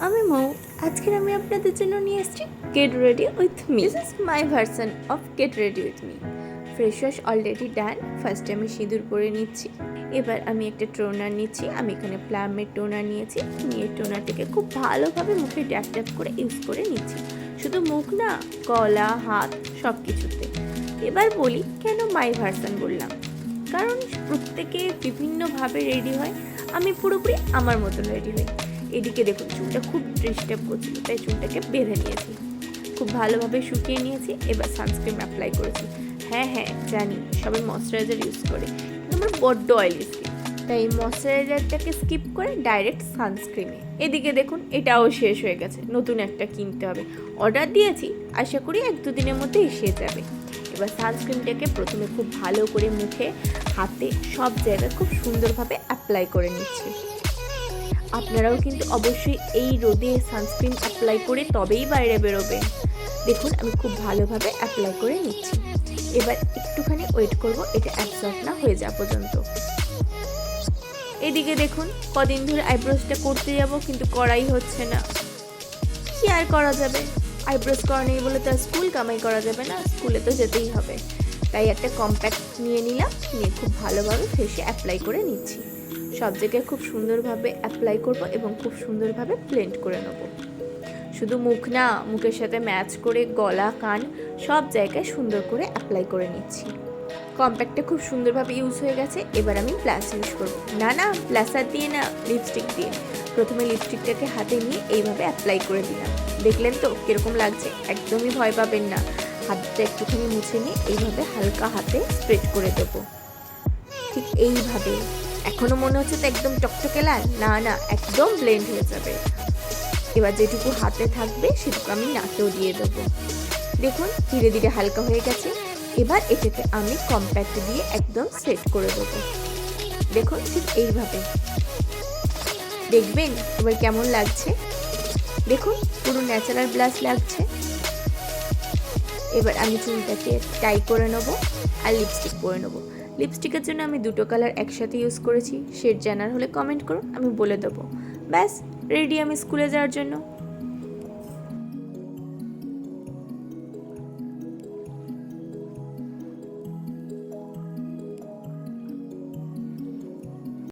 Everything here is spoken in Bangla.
আমি মৌ। আজকের আমি আপনাদের জন্য নিয়ে এসেছি get ready with me. This is my version of get ready with me. Fresh wash already done. ফার্স্টে আমি সিঁদুর পরে নিচ্ছি। এবার আমি একটা টোনার নিচ্ছি। আমি এখানে প্লামের টোনার নিয়েছি। নিয়ে টোনারটাকে খুব ভালোভাবে মুখে ড্যাপ ড্যাপ করে ইউজ করে নিচ্ছি। শুধু মুখ না, গলা, হাত সব কিছুতে। এবার বলি কেন মাই ভার্সন বললাম, কারণ প্রত্যেকে বিভিন্নভাবে রেডি হয়, আমি পুরোপুরি আমার মতন রেডি হই। এদিকে দেখুন চুলটা খুব ডিস্টার্ব করছিল, তাই চুলটাকে বেঁধে নিয়েছি, খুব ভালোভাবে শুকিয়ে নিয়েছি। এবার সানস্ক্রিন অ্যাপ্লাই করেছি। হ্যাঁ জানি সবাই ময়শ্চারাইজার ইউজ করে, কিন্তু আমার বড্ড অয়েলি স্কিন, তাই ময়শ্চারাইজারটাকে স্কিপ করে ডাইরেক্ট সানস্ক্রিনে। এদিকে দেখুন এটাও শেষ হয়ে গেছে, নতুন একটা কিনতে হবে। অর্ডার দিয়েছি, আশা করি 1-2 দিনের মধ্যে এসে যাবে। এবার সানস্ক্রিনটাকে প্রথমে খুব ভালো করে মুখে, হাতে, সব জায়গায় খুব সুন্দরভাবে অ্যাপ্লাই করে নিচ্ছি। আপনারাও কিন্তু অবশ্যই এই রোদে সানস্ক্রিন অ্যাপ্লাই করে তবেই বাইরে বেরোবেন। দেখুন আমি খুব ভালোভাবে অ্যাপ্লাই করে নিচ্ছি। এবার একটুখানি ওয়েট করব এটা অ্যাবজর্ব না হয়ে যাওয়া পর্যন্ত। এদিকে দেখুন কদিন ধরে আইব্রোসটা করতে যাব, কিন্তু করাই হচ্ছে না। কি আর করা যাবে, আইব্রোস করা নেই বলে তো আর স্কুল কামাই করা যাবে না, স্কুলে তো যেতেই হবে। তাই একটা কম্প্যাক্ট নিয়ে নিলাম, নিয়ে খুব ভালোভাবে ফেসে অ্যাপ্লাই করে নিচ্ছি। সব জায়গায় খুব সুন্দরভাবে অ্যাপ্লাই করব এবং খুব সুন্দরভাবে ব্লেন্ড করে নেব। শুধু মুখ না, মুখের সাথে ম্যাচ করে গলা, কান সব জায়গায় সুন্দর করে অ্যাপ্লাই করে নিচ্ছি। কম্প্যাক্টটা খুব সুন্দরভাবে ইউজ হয়ে গেছে। এবার আমি ব্লাশ ইউজ করব। না ব্লাশার দিয়ে না, লিপস্টিক দিয়ে। প্রথমে লিপস্টিকটাকে হাতে নিয়ে এইভাবে অ্যাপ্লাই করে দিলাম। দেখলেন তো কীরকম লাগছে? একদমই ভয় পাবেন না। হাতটা একটুখানি মুছে নিয়ে এইভাবে হালকা হাতে স্প্রেড করে দেবো, ঠিক এইভাবে। এখনও মনে হচ্ছে তো একদম টকটকে লাল? না, একদম ব্লেন্ড হয়ে যাবে। এবার যেটুকু হাতে থাকবে সেটুকু আমি নাকেও দিয়ে দেবো। দেখুন ধীরে ধীরে হালকা হয়ে গেছে। এবার এটাকে আমি কম্প্যাক্ট দিয়ে একদম সেট করে দেবো। দেখুন ঠিক এইভাবে। দেখবেন এবার কেমন লাগছে। দেখুন পুরো ন্যাচারাল ব্লাশ লাগছে। এবার আমি চুলটাকে টাই করে নেবো আর লিপস্টিক পরে নেবো। লিপস্টিকের জন্য আমি 2টো কালার একসাথে ইউজ করেছি। শেড জানার হলে কমেন্ট করুন, আমি বলে দেবো। ব্যাস রেডি আমি স্কুলে যাওয়ার জন্য।